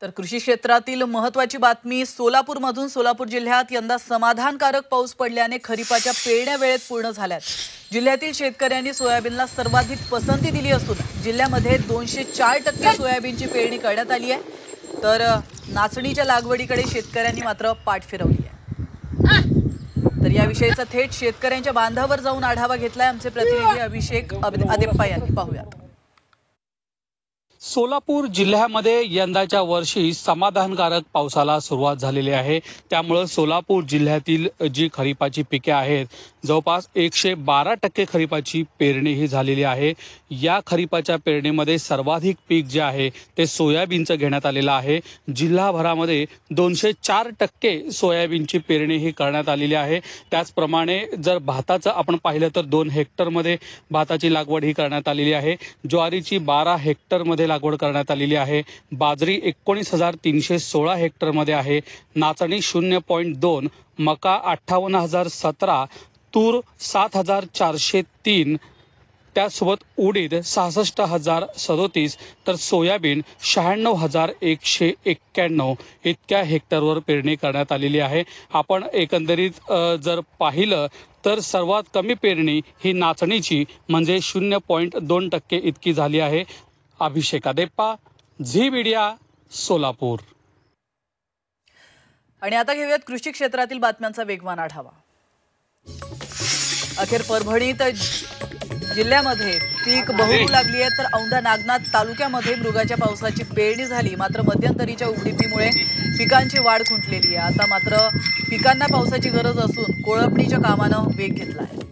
तर कृषी क्षेत्रातील महत्त्वाची बातमी सोलापूरमधून सोलापूर जिल्ह्यात यंदा समाधानकारक पाऊस पडल्याने खरीपाच्या पेरण्या वेळेत पूर्ण झाल्यात। जिल्ह्यातील शेतकऱ्यांनी सोयाबीनला सर्वाधिक पसंती दिली असून जिल्ह्यामध्ये 204% सोयाबीनची पेरणी करण्यात आली आहे। तर नाचणीच्या लागवडीकडे शेतकऱ्यांनी मात्र पाठ फिरवली आहे। तर याविषयीचा थेट शेतकऱ्यांच्या बांधावर जाऊन आढावा घेतलाय आमचे प्रतिनिधी अभिषेक अदेप्पा यांनी। पाहूयात। सोलापूर जिल्ह्यामध्ये यंदाच्या वर्षी समाधानकारक पावसाला सुरुवात झालेली आहे। त्यामुळे सोलापूर जिल्ह्यातील जी खरीपाची पिके आहेत जवळपास 112% खरीपाची पेरणी ही झालेली आहे। या खरीपाच्या पेरणीमध्ये सर्वाधिक पीक जे आहे ते सोयाबीनचं घेण्यात आलेलं आहे। जिल्हाभरामध्ये 204% सोयाबीनची पेरणी ही करण्यात आलेली आहे। त्याचप्रमाणे जर भाताचं आपण पाहिलं तर 2 हेक्टरमध्ये भाताची लागवड ही करण्यात आलेली आहे। ज्वारीची 12 हेक्टरमध्ये लागवड करण्यात आलेली आहे। बाजरी 19,316 हेक्टरमध्ये आहे। नाचणी 0.2, मका 58,017, तूर 7,403, त्यासोबत उडीद 66,037 तर सोयाबीन 96,191 इतक्या हेक्टरवर पेरणी करण्यात आलेली आहे। आपण एकंदरीत जर पाहिलं तर सर्वात कमी पेरणी ही नाचणीची म्हणजे 0.2% इतकी झाली आहे। अभिषेक अदेप्पा, झी मीडिया, सोलापूर। आणि आता घेऊयात कृषी क्षेत्रातील बातम्यांचा वेगवान आढावा। अखेर परभणीत जिल्ह्यामध्ये पीक बहरू लागली आहे। तर औंढा नागनाथ तालुक्यामध्ये मृगाच्या पावसाची पेरणी झाली, मात्र मध्यंतरीच्या उघडीपीमुळे पिकांची वाढ खुंटलेली आहे। आता मात्र पिकांना पावसाची गरज असून कोळपणीच्या कामानं वेग घेतला आहे।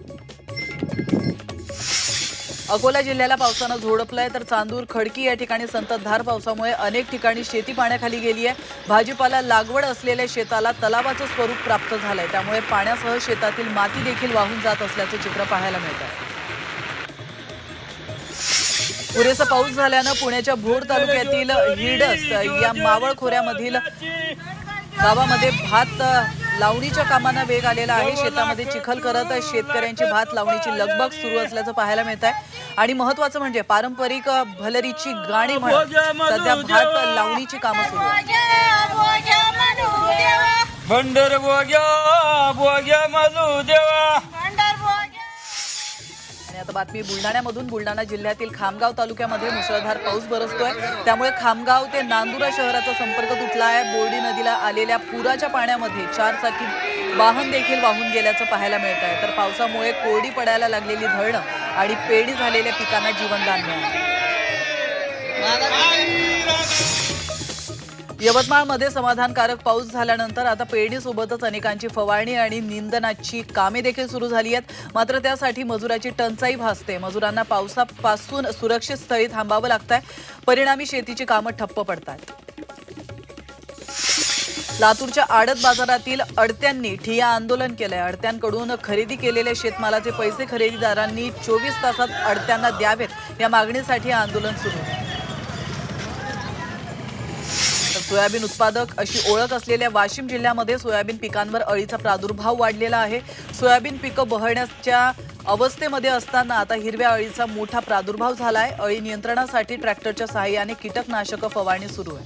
अकोला जिल्ह्याला पावसानं झोडपलाय, तर चांदूर खडकी या ठिकाणी संततधार पावसामुळे अनेक ठिकाणी शेती पाण्याखाली गेली आहे। भाजीपाला लागवड असलेल्या शेताला तलावाचं स्वरूप प्राप्त झालंय, त्यामुळे पाण्यासह शेतातील माती देखील वाहून जात असल्याचं चित्र पाहायला मिळतंय। पुरेसा पाऊस झाल्यानं पुण्याच्या भोर तालुक्यातील हिरडस या मावळ खोऱ्यामधील गावामध्ये भात लावणीच्या कामांना वेग आलेला आहे। शेतामध्ये चिखल करत शेतकऱ्यांची भात लावणीची लगबग सुरू असल्याचं पाहायला मिळत आहे। आणि महत्त्वाचं म्हणजे पारंपरिक भलरीची गाणी म्हणत सध्या भात लावणीची कामं सुरू आहेत। आता बातमी बुलढाण्यामधून। बुलढाणा जिल्ह्यातील खामगाव तालुक्यामध्ये मुसळधार पाऊस बरसतोय, त्यामुळे खामगाव ते नांदुरा शहराचा संपर्क तुटला आहे। बोर्डी नदीला आलेल्या पुराच्या पाण्यामध्ये 4 चाकी वाहन देखील वाहून गेल्याचं पाहायला मिळत आहे। तर पावसामुळे कोरडी पडायला लागलेली धरणं आणि पेरणी झालेल्या पिकांना जीवनदान मिळालं। यवतमाळमध्ये समाधानकारक पाऊस झाल्यानंतर आता पेरणीसोबतच अनेकांची फवारणी आणि निंदनाची कामे देखील सुरू झाली आहेत। मात्र त्यासाठी मजुराची टंचाई भासते। मजुरांना पावसापासून सुरक्षित स्थळी थांबावं लागतंय, परिणामी शेतीची कामं ठप्प पडतात। लातूरच्या आडत बाजारातील अडत्यांनी ठिय्या आंदोलन केलंय। अडत्यांकडून खरेदी केलेले शेतमालाचे पैसे खरेदीदारांनी 24 तासात अडत्यांना द्यावेत, या मागणीसाठी आंदोलन सुरू आहे। सोयाबीन उत्पादक अशी ओळख असलेल्या वाशिम जिल्ह्यामध्ये सोयाबीन पिकांवर अळीचा प्रादुर्भाव वाढलेला आहे। सोयाबीन पिकं बहरण्याच्या अवस्थेमध्ये असताना आता हिरव्या अळीचा मोठा प्रादुर्भाव झालाय। अळी नियंत्रणासाठी ट्रॅक्टरच्या सहाय्याने कीटकनाशक फवारणी सुरू आहे।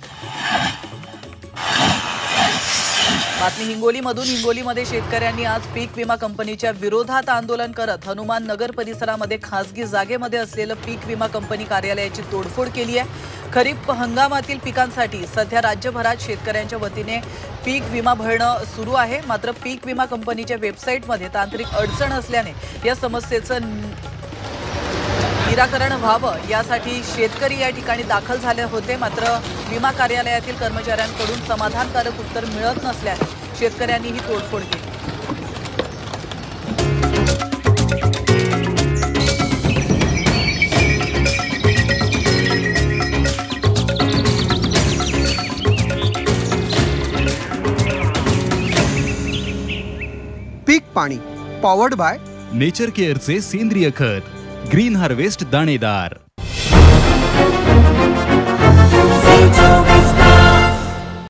बातमी हिंगोलीमधून। हिंगोलीमध्ये शेतकऱ्यांनी आज पीक विमा कंपनीच्या विरोधात आंदोलन करत हनुमान नगर परिसरामध्ये खासगी जागेमध्ये असलेलं पीक विमा कंपनी कार्यालयाची तोडफोड केली आहे। खरीप हंगामातील पिकांसाठी सध्या राज्यभरात शेतकऱ्यांच्या वतीने पीक विमा भरणं सुरू आहे। मात्र पीक विमा कंपनीच्या वेबसाईटमध्ये तांत्रिक अडचण असल्याने या समस्येचं निराकरण व्हावं यासाठी शेतकरी या ठिकाणी दाखल झाले होते। मात्र विमा कार्यालयातील कर्मचाऱ्यांकडून समाधानकारक उत्तर मिळत नसल्याने शेतकऱ्यांनी ही तोडफोड केली। पीक पाणी पॉवर्ड बाय नेचर केअरचे सेंद्रिय खत ग्रीन हार्वेस्ट दाणेदार।